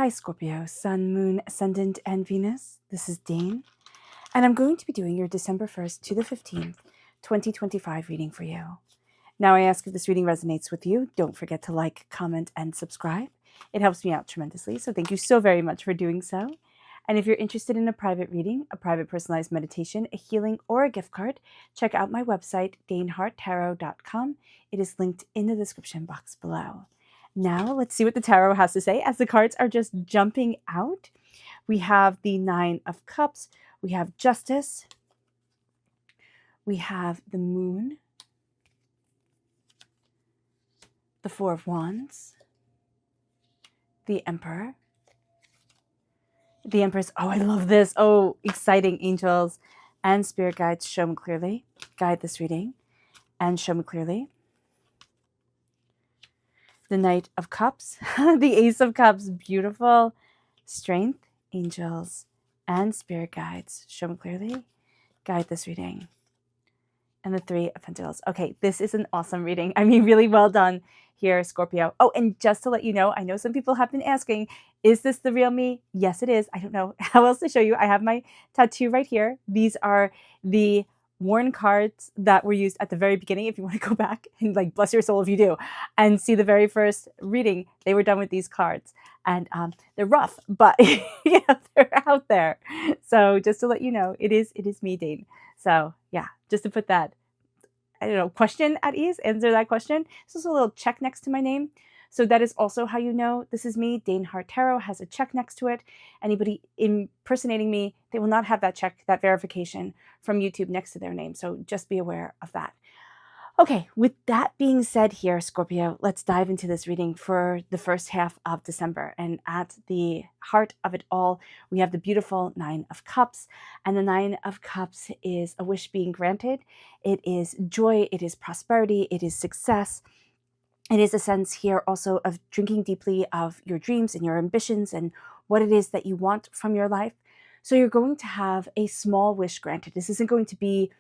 Hi Scorpio, Sun, Moon, Ascendant, and Venus. This is Dane, and I'm going to be doing your December 1st to the 15th, 2025 reading for you. Now I ask if this reading resonates with you, don't forget to like, comment, and subscribe. It helps me out tremendously, so thank you so very much for doing so. And if you're interested in a private reading, a private personalized meditation, a healing, or a gift card, check out my website, daneharttarot.com. It is linked in the description box below. Now let's see what the tarot has to say as the cards are just jumping out. We have the Nine of Cups, we have Justice, we have the Moon, the Four of Wands, the Emperor, the Empress. Oh, I love this. Oh, exciting. Angels and spirit guides, show me clearly. Guide this reading and show me clearly. The Knight of Cups, the Ace of Cups, beautiful. Strength, angels, and spirit guides, show me clearly. Guide this reading. And the Three of Pentacles. Okay, this is an awesome reading. I mean, really well done here, Scorpio. Oh, and just to let you know, I know some people have been asking, is this the real me? Yes, it is. I don't know how else to show you. I have my tattoo right here. These are the worn cards that were used at the very beginning. If you want to go back and like bless your soul if you do and see the very first reading, they were done with these cards, and they're rough, but yeah, they're out there. So just to let you know, it is me, Dane. So yeah, just to put that, I don't know, question at ease, answer that question. This is a little check next to my name. So that is also how you know this is me. Dane Hart Tarot has a check next to it. Anybody impersonating me, they will not have that check, that verification from YouTube next to their name. So just be aware of that. Okay, with that being said here, Scorpio, let's dive into this reading for the first half of December. And at the heart of it all, we have the beautiful Nine of Cups. And the Nine of Cups is a wish being granted. It is joy, it is prosperity, it is success. It is a sense here also of drinking deeply of your dreams and your ambitions and what it is that you want from your life. So you're going to have a small wish granted. This isn't going to be,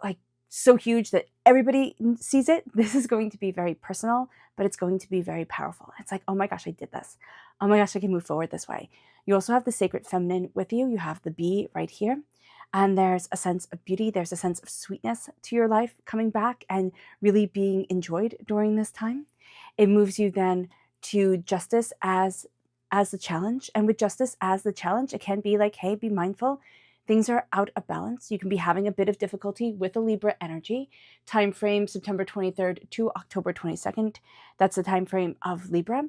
like so huge that everybody sees it. This is going to be very personal, but it's going to be very powerful. It's like, oh my gosh, I did this. Oh my gosh, I can move forward this way. You also have the sacred feminine with you. You have the bee right here. And there's a sense of beauty. There's a sense of sweetness to your life coming back and really being enjoyed during this time. It moves you then to justice as the challenge. And with justice as the challenge, it can be like, hey, be mindful. Things are out of balance. You can be having a bit of difficulty with the Libra energy. Time frame September 23rd to October 22nd. That's the time frame of Libra.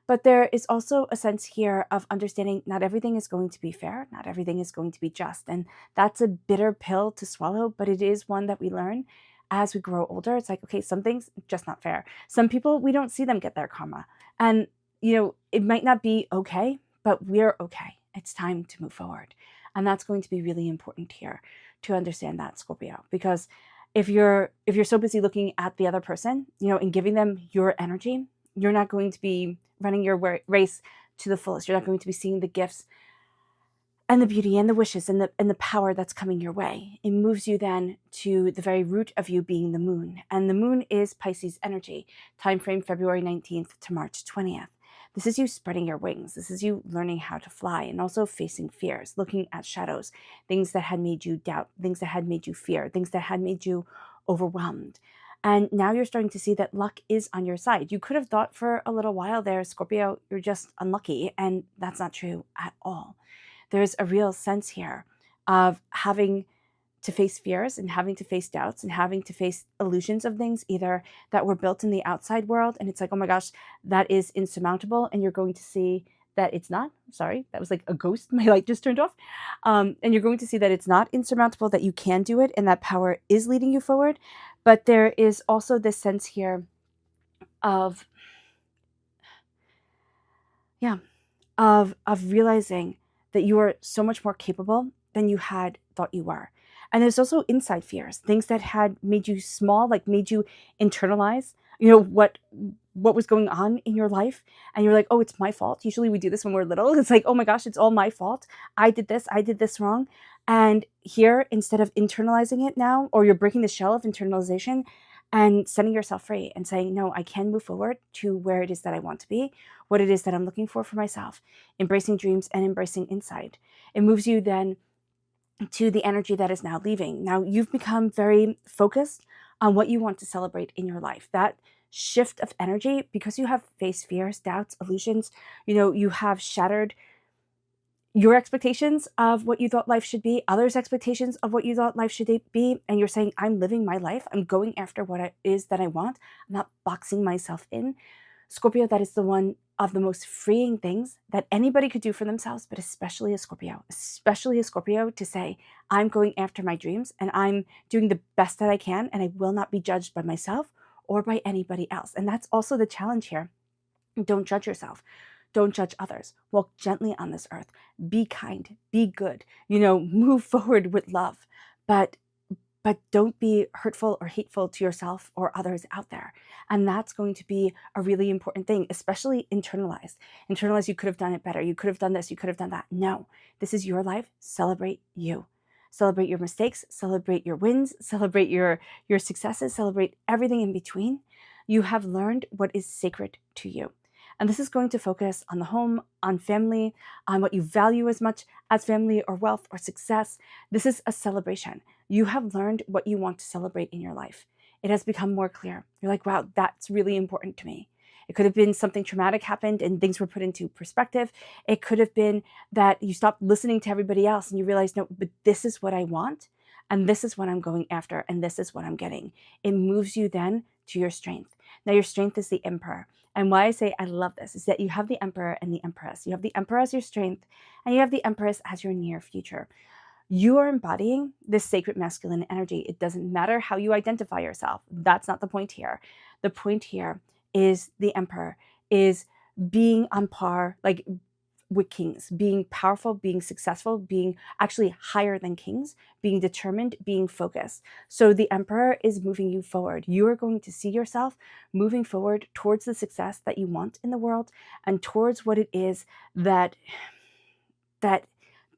But there is also a sense here of understanding not everything is going to be fair, not everything is going to be just. And that's a bitter pill to swallow, but it is one that we learn as we grow older. It's like, okay, some things just not fair. Some people, we don't see them get their karma. And, it might not be okay, but we're okay. It's time to move forward. And that's going to be really important here to understand that, Scorpio, because if you're so busy looking at the other person, and giving them your energy, you're not going to be running your race to the fullest. You're not going to be seeing the gifts and the beauty and the wishes and the power that's coming your way. It moves you then to the very root of you being the moon. And the moon is Pisces energy, time frame February 19th to March 20th. This is you spreading your wings. This is you learning how to fly and also facing fears, looking at shadows, things that had made you doubt, things that had made you fear, things that had made you overwhelmed. And now you're starting to see that luck is on your side. You could have thought for a little while there, Scorpio, you're just unlucky. And that's not true at all. There's a real sense here of having to face fears and having to face doubts and having to face illusions of things either that were built in the outside world. And it's like, oh my gosh, that is insurmountable. And you're going to see that it's not. Sorry, that was like a ghost. My light just turned off. And you're going to see that it's not insurmountable, that you can do it and that power is leading you forward. But there is also this sense here of, realizing that you are so much more capable than you had thought you were. And there's also inside fears, things that had made you small, like made you internalize, what was going on in your life. And you're like, oh, it's my fault. Usually we do this when we're little. It's like, oh my gosh, it's all my fault. I did this wrong. And here, instead of internalizing it now, or you're breaking the shell of internalization, and setting yourself free and saying, no, I can move forward to where it is that I want to be, what it is that I'm looking for myself, embracing dreams and embracing insight. It moves you then to the energy that is now leaving. Now you've become very focused on what you want to celebrate in your life. That shift of energy, because you have faced fears, doubts, illusions, you have shattered your expectations of what you thought life should be, others' expectations of what you thought life should be, and you're saying, I'm living my life. I'm going after what it is that I want. I'm not boxing myself in. Scorpio, that is the one of the most freeing things that anybody could do for themselves, but especially a Scorpio, to say, I'm going after my dreams and I'm doing the best that I can, and I will not be judged by myself or by anybody else. And that's also the challenge here. Don't judge yourself. Don't judge others. Walk gently on this earth. Be kind. Be good. Move forward with love. But don't be hurtful or hateful to yourself or others out there. And that's going to be a really important thing, especially internalized. Internalized, you could have done it better. You could have done this. You could have done that. No, this is your life. Celebrate you. Celebrate your mistakes. Celebrate your wins. Celebrate your successes. Celebrate everything in between. You have learned what is sacred to you. And this is going to focus on the home, on family, on what you value as much as family or wealth or success. This is a celebration. You have learned what you want to celebrate in your life. It has become more clear. You're like, wow, that's really important to me. It could have been something traumatic happened and things were put into perspective. It could have been that you stopped listening to everybody else and you realized, no, but this is what I want. And this is what I'm going after. And this is what I'm getting. It moves you then to your strength. Now your strength is the Emperor. And why I say I love this is that you have the Emperor and the Empress. You have the Emperor as your strength, and you have the Empress as your near future. You are embodying this sacred masculine energy. It doesn't matter how you identify yourself. That's not the point here. The point here is the Emperor is being on par, like with kings, being powerful, being successful, being actually higher than kings, being determined, being focused. So the Emperor is moving you forward. You are going to see yourself moving forward towards the success that you want in the world and towards what it is that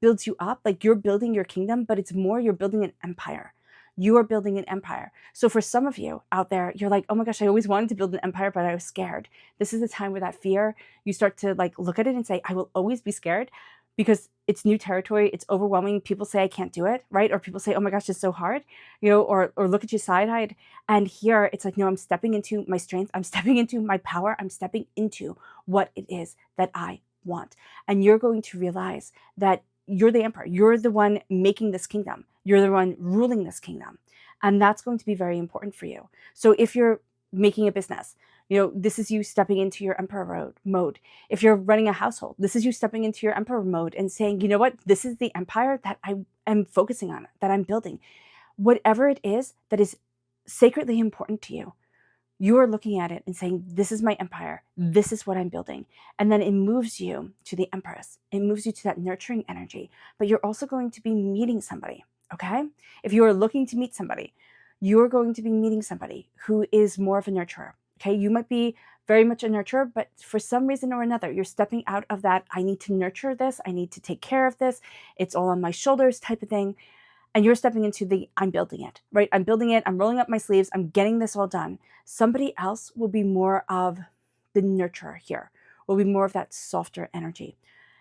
builds you up. Like you're building your kingdom, but it's more you're building an empire. You are building an empire. So for some of you out there, you're like, oh my gosh, I always wanted to build an empire, but I was scared. This is the time where that fear, you start to like look at it and say, I will always be scared because it's new territory. It's overwhelming. People say I can't do it, right? Or people say, oh my gosh, it's so hard, or look at you side-eyed. And here it's like, no, I'm stepping into my strength. I'm stepping into my power. I'm stepping into what it is that I want. And you're going to realize that you're the Emperor. You're the one making this kingdom. You're the one ruling this kingdom. And that's going to be very important for you. So if you're making a business, this is you stepping into your Emperor mode. If you're running a household, this is you stepping into your Emperor mode and saying, you know what, this is the empire that I am focusing on, that I'm building. Whatever it is that is sacredly important to you, you are looking at it and saying, this is my empire. This is what I'm building. And then it moves you to the Empress. It moves you to that nurturing energy. But you're also going to be meeting somebody, okay? If you are looking to meet somebody, you're going to be meeting somebody who is more of a nurturer, okay? You might be very much a nurturer, but for some reason or another, you're stepping out of that, I need to nurture this, I need to take care of this, it's all on my shoulders type of thing. And you're stepping into the, I'm building it, right? I'm building it. I'm rolling up my sleeves. I'm getting this all done. Somebody else will be more of the nurturer here, will be more of that softer energy.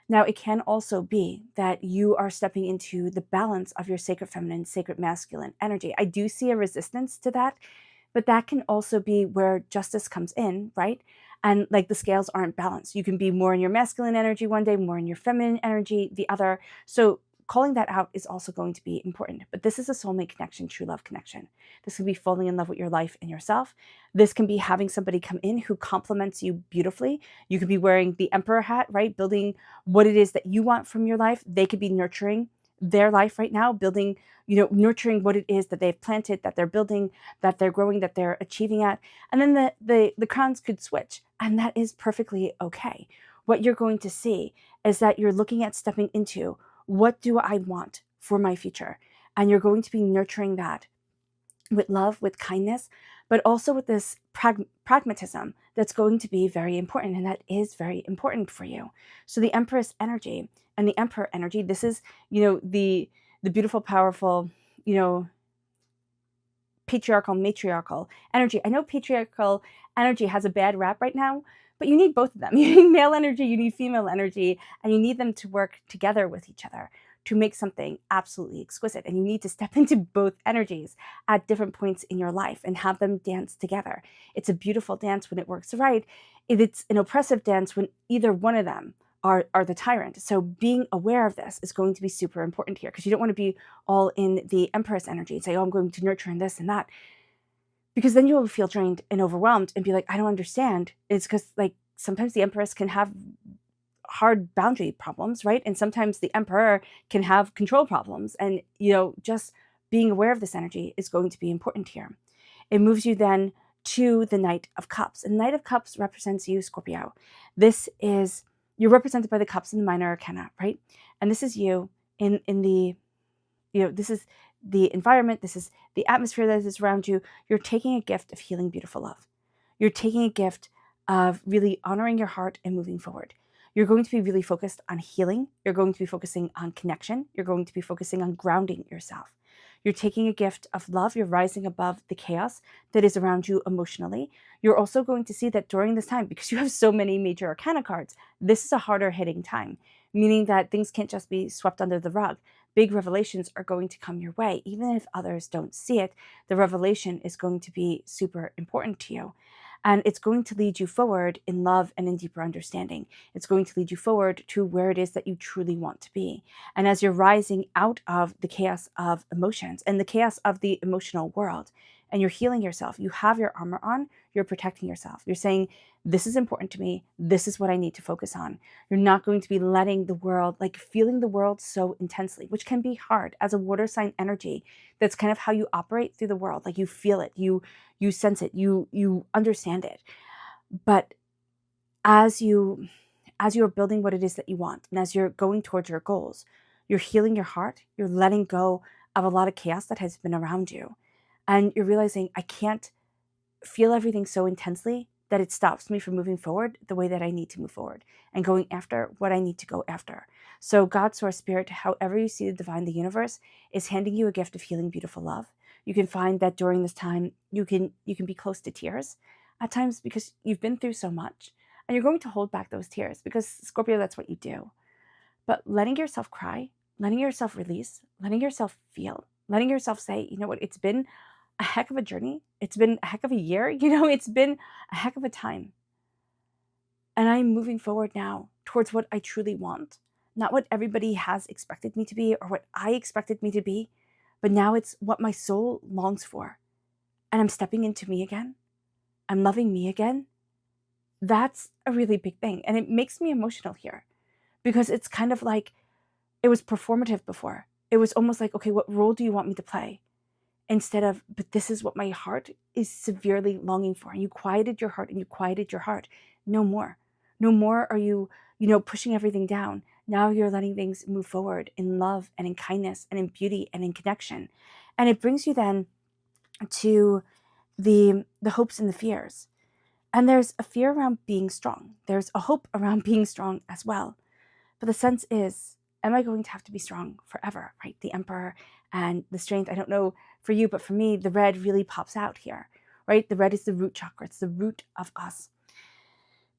Now, it can also be that you are stepping into the balance of your sacred feminine, sacred masculine energy. I do see a resistance to that, but that can also be where justice comes in, right? And like the scales aren't balanced. You can be more in your masculine energy one day, more in your feminine energy the other. So calling that out is also going to be important. But this is a soulmate connection, true love connection. This can be falling in love with your life and yourself. This can be having somebody come in who complements you beautifully. You could be wearing the Emperor hat, right? Building what it is that you want from your life. They could be nurturing their life right now, building, nurturing what it is that they've planted, that they're building, that they're growing, that they're achieving at. And then the crowns could switch, and that is perfectly okay. What you're going to see is that you're looking at stepping into, what do I want for my future? And you're going to be nurturing that with love, with kindness, but also with this pragmatism that's going to be very important, and that is very important for you. So the Empress energy and the Emperor energy, this is, the beautiful, powerful, patriarchal, matriarchal energy. I know patriarchal energy has a bad rap right now, but you need both of them. You need male energy, you need female energy, and you need them to work together with each other to make something absolutely exquisite. And you need to step into both energies at different points in your life and have them dance together. It's a beautiful dance when it works right. It's an oppressive dance when either one of them are the tyrant. So being aware of this is going to be super important here, because you don't want to be all in the Empress energy and say, oh, I'm going to nurture and this and that. Because then you'll feel drained and overwhelmed and be like, I don't understand. It's because like sometimes the Empress can have hard boundary problems, right? And sometimes the Emperor can have control problems. And, just being aware of this energy is going to be important here. It moves you then to the Knight of Cups. And Knight of Cups represents you, Scorpio. You're represented by the cups in the minor arcana, right? And this is you in the, this is the environment, this is the atmosphere that is around you. You're taking a gift of healing beautiful love. You're taking a gift of really honoring your heart and moving forward. You're going to be really focused on healing. You're going to be focusing on connection. You're going to be focusing on grounding yourself. You're taking a gift of love. You're rising above the chaos that is around you emotionally. You're also going to see that during this time, because you have so many major arcana cards, this is a harder hitting time, meaning that things can't just be swept under the rug. Big revelations are going to come your way. Even if others don't see it, the revelation is going to be super important to you. And it's going to lead you forward in love and in deeper understanding. It's going to lead you forward to where it is that you truly want to be. And as you're rising out of the chaos of emotions and the chaos of the emotional world, and you're healing yourself, you have your armor on, you're protecting yourself. You're saying, this is important to me. This is what I need to focus on. You're not going to be letting the world, feeling the world so intensely, which can be hard as a water sign energy. That's kind of how you operate through the world. You feel it, you sense it, you understand it. But as you are building what it is that you want, and as you're going towards your goals, you're healing your heart, you're letting go of a lot of chaos that has been around you. And you're realizing, I can't feel everything so intensely that it stops me from moving forward the way that I need to move forward and going after what I need to go after. So God, Source, Spirit, however you see the divine, the universe, is handing you a gift of healing, beautiful love. You can find that during this time, you can be close to tears at times because you've been through so much. And you're going to hold back those tears because, Scorpio, that's what you do. But letting yourself cry, letting yourself release, letting yourself feel, letting yourself say, you know what, it's been a heck of a journey. It's been a heck of a year. It's been a heck of a time. And I'm moving forward now towards what I truly want. Not what everybody has expected me to be or what I expected me to be, but now it's what my soul longs for. And I'm stepping into me again. I'm loving me again. That's a really big thing. And it makes me emotional here because it's kind of like it was performative before. It was almost like, okay, what role do you want me to play? Instead of, but this is what my heart is severely longing for. And you quieted your heart and you quieted your heart. No more. No more are you, pushing everything down. Now you're letting things move forward in love and in kindness and in beauty and in connection. And it brings you then to the hopes and the fears. And there's a fear around being strong. There's a hope around being strong as well. But the sense is, am I going to have to be strong forever, right? The Emperor and the strength. I don't know for you, but for me, the red really pops out here, right? The red is the root chakra. It's the root of us.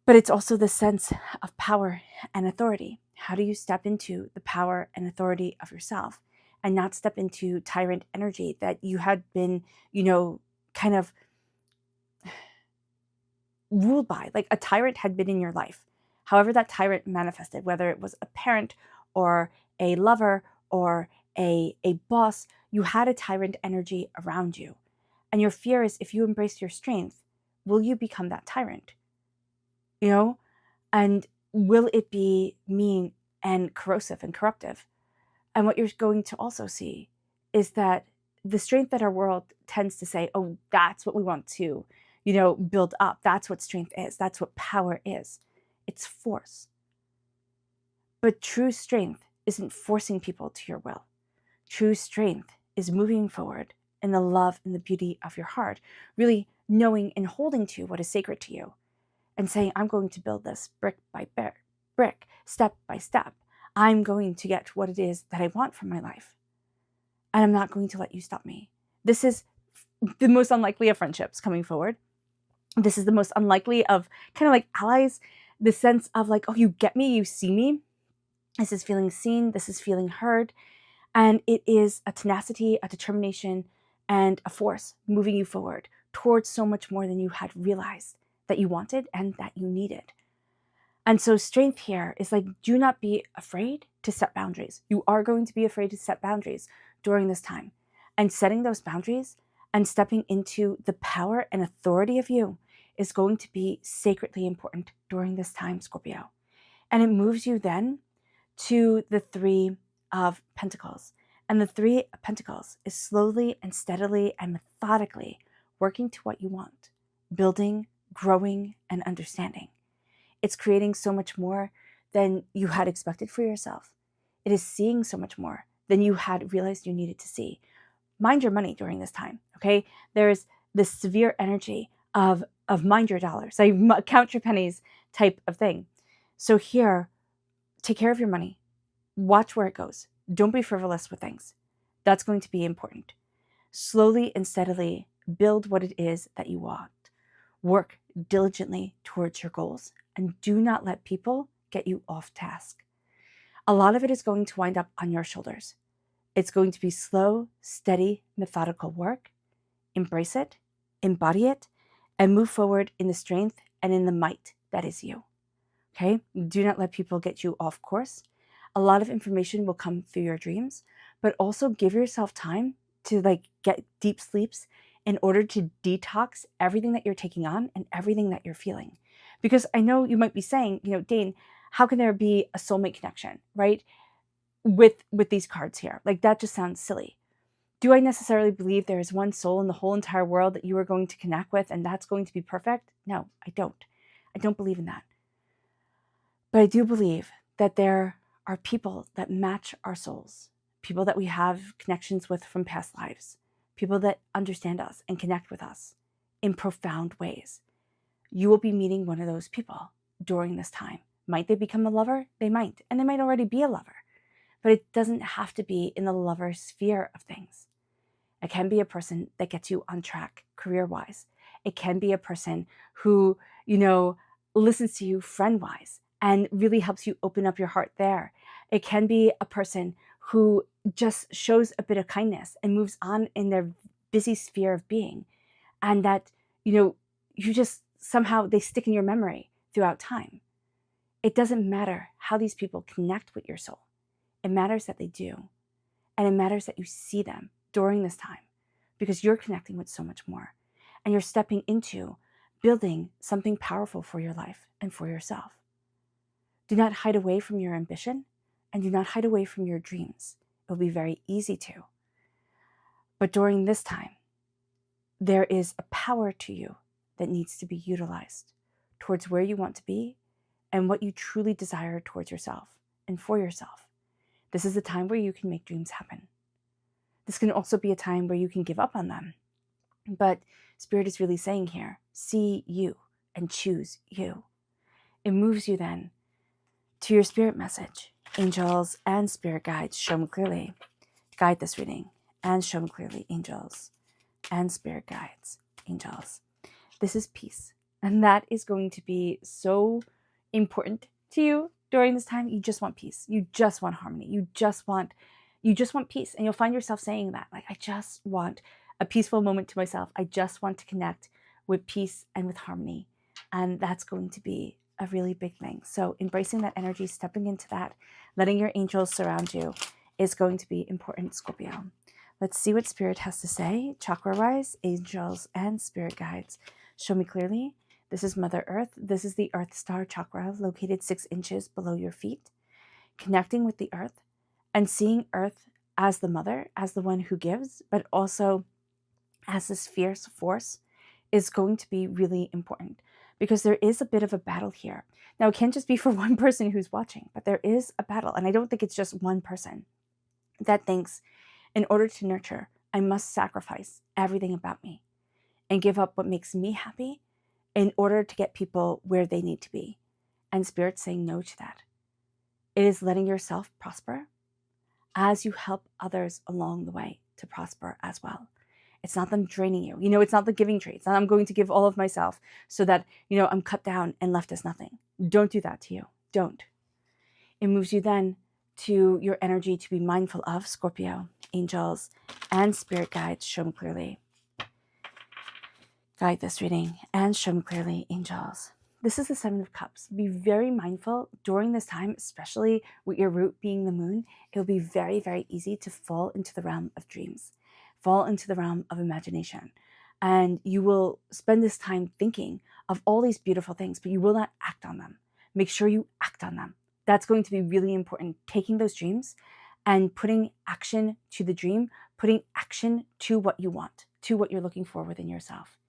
But it's also the sense of power and authority. How do you step into the power and authority of yourself and not step into tyrant energy that you had been, kind of ruled by? Like a tyrant had been in your life. However that tyrant manifested, whether it was a parent or a lover or a boss, you had a tyrant energy around you. And your fear is, if you embrace your strength, will you become that tyrant? And will it be mean and corrosive and corruptive? And what you're going to also see is that the strength that our world tends to say, oh, that's what we want to, build up. That's what strength is. That's what power is. It's force. But true strength isn't forcing people to your will. True strength is moving forward in the love and the beauty of your heart, really knowing and holding to what is sacred to you and saying, I'm going to build this brick by brick, step by step. I'm going to get what it is that I want from my life. And I'm not going to let you stop me. This is the most unlikely of friendships coming forward. This is the most unlikely of kind of like allies, the sense of like, oh, you get me, you see me. This is feeling seen, this is feeling heard. And it is a tenacity, a determination, and a force moving you forward towards so much more than you had realized that you wanted and that you needed. And so strength here is like, do not be afraid to set boundaries. You are going to be afraid to set boundaries during this time. And setting those boundaries and stepping into the power and authority of you is going to be sacredly important during this time, Scorpio. And it moves you then to the Three of Pentacles. And the Three of Pentacles is slowly and steadily and methodically working to what you want, building, growing, and understanding. It's creating so much more than you had expected for yourself. It is seeing so much more than you had realized you needed to see. Mind your money during this time, okay? There's this severe energy of mind your dollars, like count your pennies type of thing. So here, take care of your money. Watch where it goes. Don't be frivolous with things. That's going to be important. Slowly and steadily build what it is that you want. Work diligently towards your goals and do not let people get you off task. A lot of it is going to wind up on your shoulders. It's going to be slow, steady, methodical work. Embrace it, embody it, and move forward in the strength and in the might that is you. Okay? Do not let people get you off course. A lot of information will come through your dreams, but also give yourself time to like get deep sleeps in order to detox everything that you're taking on and everything that you're feeling. Because I know you might be saying, Dane, how can there be a soulmate connection, right? With these cards here. Like that just sounds silly. Do I necessarily believe there is one soul in the whole entire world that you are going to connect with and that's going to be perfect? No, I don't. I don't believe in that. But I do believe that there are people that match our souls, people that we have connections with from past lives, people that understand us and connect with us in profound ways. You will be meeting one of those people during this time. Might they become a lover? They might, and they might already be a lover. But it doesn't have to be in the lover sphere of things. It can be a person that gets you on track career-wise. It can be a person who, listens to you friend-wise and really helps you open up your heart there. It can be a person who just shows a bit of kindness and moves on in their busy sphere of being. And that, you just somehow, they stick in your memory throughout time. It doesn't matter how these people connect with your soul. It matters that they do. And it matters that you see them during this time because you're connecting with so much more. And you're stepping into building something powerful for your life and for yourself. Do not hide away from your ambition and do not hide away from your dreams. It will be very easy to. But during this time, there is a power to you that needs to be utilized towards where you want to be and what you truly desire towards yourself and for yourself. This is a time where you can make dreams happen. This can also be a time where you can give up on them. But Spirit is really saying here, see you and choose you. It moves you then to your spirit message. Angels and spirit guides, show me clearly. Guide this reading and show me clearly, angels and spirit guides, angels. This is peace. And that is going to be so important to you during this time. You just want peace. You just want harmony. You just want peace. And you'll find yourself saying that, like, I just want a peaceful moment to myself. I just want to connect with peace and with harmony. And that's going to be a really big thing. So embracing that energy, stepping into that, letting your angels surround you is going to be important, Scorpio. Let's see what Spirit has to say. Chakra-wise, angels and spirit guides. Show me clearly. This is Mother Earth. This is the Earth Star Chakra located 6 inches below your feet. Connecting with the Earth and seeing Earth as the mother, as the one who gives, but also as this fierce force is going to be really important because there is a bit of a battle here. Now, it can't just be for one person who's watching, but there is a battle. And I don't think it's just one person that thinks, in order to nurture, I must sacrifice everything about me and give up what makes me happy in order to get people where they need to be. And Spirit's saying no to that. It is letting yourself prosper as you help others along the way to prosper as well. It's not them draining you. It's not the giving tree. It's not I'm going to give all of myself so that, I'm cut down and left as nothing. Don't do that to you. Don't. It moves you then to your energy to be mindful of, Scorpio, angels, and spirit guides. Show me clearly. Guide this reading and show me clearly, angels. This is the Seven of Cups. Be very mindful during this time, especially with your root being the moon. It'll be very, very easy to fall into the realm of dreams, fall into the realm of imagination. And you will spend this time thinking of all these beautiful things, but you will not act on them. Make sure you act on them. That's going to be really important. Taking those dreams and putting action to the dream, putting action to what you want, to what you're looking for within yourself.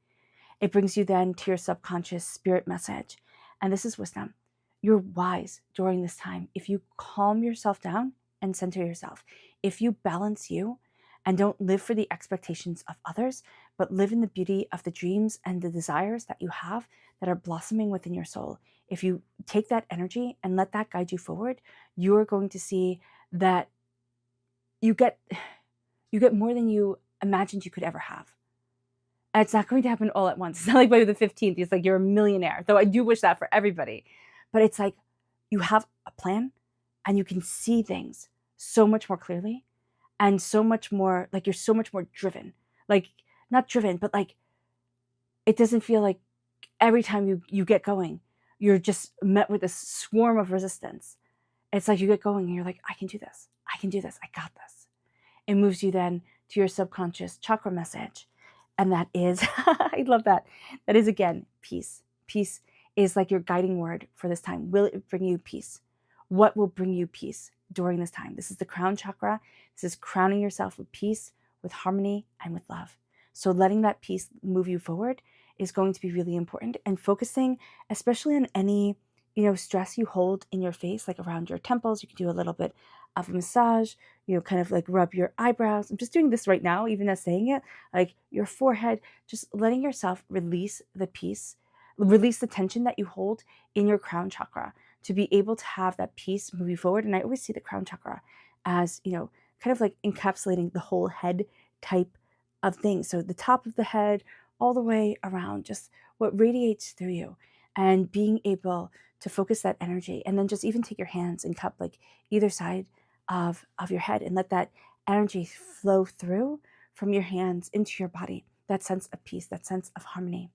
It brings you then to your subconscious spirit message. And this is wisdom. You're wise during this time. If you calm yourself down and center yourself, if you balance you and don't live for the expectations of others, but live in the beauty of the dreams and the desires that you have that are blossoming within your soul, if you take that energy and let that guide you forward, you're going to see that you get more than you imagined you could ever have. And it's not going to happen all at once. It's not like by the 15th, it's like you're a millionaire, though I do wish that for everybody. But it's like you have a plan and you can see things so much more clearly and so much more, like you're so much more driven. Like, not driven, but like it doesn't feel like every time you get going, you're just met with this swarm of resistance. It's like you get going and you're like, I can do this. I can do this. I got this. It moves you then to your subconscious chakra message. And that is, I love that. That is, again, peace. Peace is like your guiding word for this time. Will it bring you peace? What will bring you peace during this time? This is the crown chakra. This is crowning yourself with peace, with harmony, and with love. So letting that peace move you forward is going to be really important. And focusing, especially on any, stress you hold in your face, like around your temples. You can do a little bit of a massage, kind of like rub your eyebrows. I'm just doing this right now, even as saying it, like your forehead, just letting yourself release the peace, release the tension that you hold in your crown chakra to be able to have that peace moving forward. And I always see the crown chakra as, kind of like encapsulating the whole head type of things. So the top of the head all the way around, just what radiates through you, and being able to focus that energy. And then just even take your hands and cup like either side of your head and let that energy flow through from your hands into your body. That sense of peace, that sense of harmony.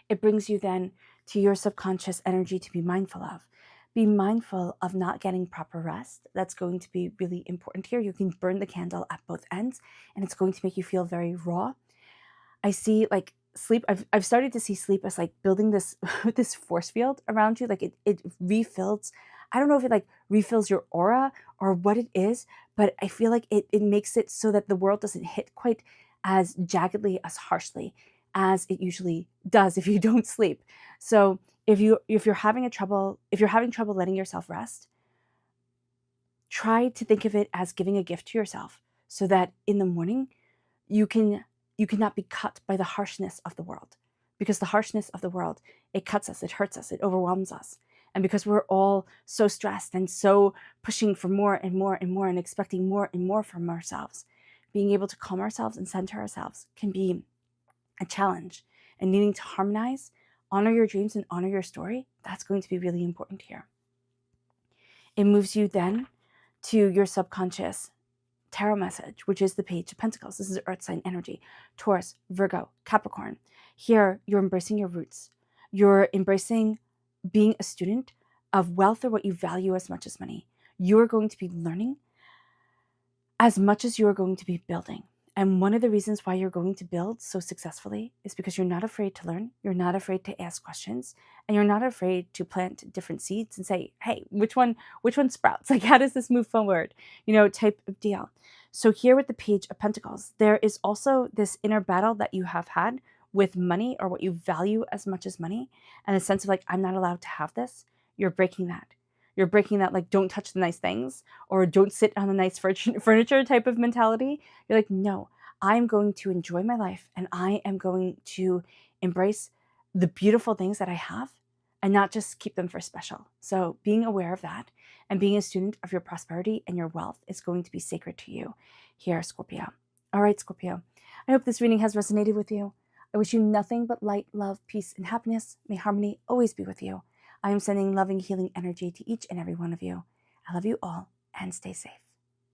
It brings you then to your subconscious energy to be mindful of. Be mindful of not getting proper rest. That's going to be really important here. You can burn the candle at both ends and it's going to make you feel very raw. I see like sleep, I've started to see sleep as like building this this force field around you. Like it refills. I don't know if it like refills your aura or what it is, but I feel like it makes it so that the world doesn't hit quite as jaggedly, as harshly as it usually does if you don't sleep. So if you're having trouble letting yourself rest, try to think of it as giving a gift to yourself so that in the morning you cannot be cut by the harshness of the world, because the harshness of the world, it cuts us, it hurts us, it overwhelms us. And because we're all so stressed and so pushing for more and more and more and expecting more and more from ourselves, being able to calm ourselves and center ourselves can be a challenge. And needing to harmonize, honor your dreams and honor your story, that's going to be really important here. It moves you then to your subconscious tarot message, which is the Page of Pentacles. This is Earth sign energy. Taurus, Virgo, Capricorn. Here, you're embracing your roots. You're embracing being a student of wealth, or what you value as much as money. You're going to be learning as much as you're going to be building. And one of the reasons why you're going to build so successfully is because you're not afraid to learn. You're not afraid to ask questions, and you're not afraid to plant different seeds and say, hey, which one sprouts? Like, how does this move forward? Type of deal. So here with the Page of Pentacles, there is also this inner battle that you have had with money, or what you value as much as money, and a sense of like, I'm not allowed to have this. You're breaking that. You're breaking that, like, don't touch the nice things, or don't sit on the nice furniture type of mentality. You're like, no, I'm going to enjoy my life, and I am going to embrace the beautiful things that I have and not just keep them for special. So being aware of that and being a student of your prosperity and your wealth is going to be sacred to you here, Scorpio. All right, Scorpio. I hope this reading has resonated with you. I wish you nothing but light, love, peace, and happiness. May harmony always be with you. I am sending loving, healing energy to each and every one of you. I love you all, and stay safe.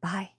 Bye.